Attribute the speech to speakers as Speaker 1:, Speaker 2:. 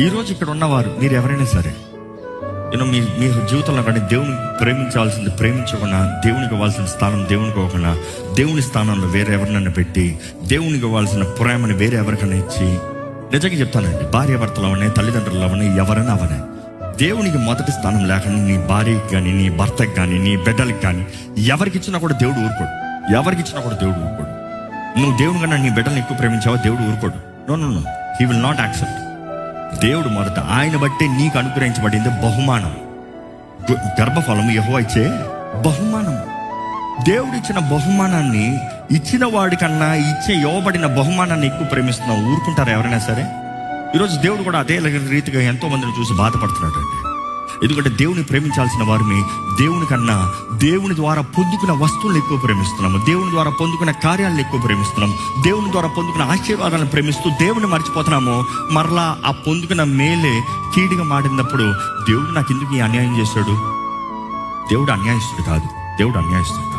Speaker 1: ఈరోజు ఇక్కడ ఉన్నవారు మీరు ఎవరైనా సరే, మీ మీ జీవితంలో కానీ దేవుని ప్రేమించాల్సింది ప్రేమించకుండా, దేవునికి ఇవ్వాల్సిన స్థానం దేవునికి ఇవ్వకుండా, దేవుని స్థానంలో వేరే ఎవరినైనా పెట్టి, దేవునికి ఇవ్వాల్సిన ప్రేమని వేరే ఎవరికైనా ఇచ్చి, నిజంగా చెప్తానండి, భార్య భర్తలు అవనే, తల్లిదండ్రులు అవనే, ఎవరైనా అవనే, దేవునికి మొదటి స్థానం లేకుండా నీ భార్యకి కానీ, నీ భర్తకి కానీ, నీ బిడ్డలకి కానీ ఎవరికి ఇచ్చినా కూడా దేవుడు ఊరుకోడు. ఎవరికి ఇచ్చినా కూడా దేవుడు ఊరుకోడు. నువ్వు దేవుని కన్నా నీ బిడ్డలను ఎక్కువ ప్రేమించావా, దేవుడు ఊరుకోడు. No, he will not accept. దేవుడు మొదట ఆయన బట్టే నీకు అనుగ్రహించబడింది బహుమానం. గర్భఫలము యెహోవా ఇచ్చే బహుమానం. దేవుడు ఇచ్చిన బహుమానాన్ని ఇచ్చిన వాడికన్నా ఇవ్వబడిన బహుమానాన్ని ఎక్కువ ప్రేమిస్తున్నావు, ఊరుకుంటారా ఎవరైనా సరే? ఈరోజు దేవుడు కూడా అదే రీతిగా ఎంతో మందిని చూసి బాధపడుతున్నాడు అండి. ఎందుకంటే దేవుని ప్రేమించాల్సిన వారిని దేవుని కన్నా దేవుని ద్వారా పొందుకున్న వస్తువులను ఎక్కువ ప్రేమిస్తున్నాము, దేవుని ద్వారా పొందుకున్న కార్యాలను ఎక్కువ ప్రేమిస్తున్నాము, దేవుని ద్వారా పొందుకున్న ఆశీర్వాదాలను ప్రేమిస్తూ దేవుని మర్చిపోతున్నాము. మరలా ఆ పొందుకున్న మేలే కీడుగా మాడినప్పుడు దేవుడు నాకు ఎందుకు ఈ అన్యాయం చేశాడు? దేవుడు అన్యాయస్తుడు కాదు. దేవుడు అన్యాయస్తుడు కాదు.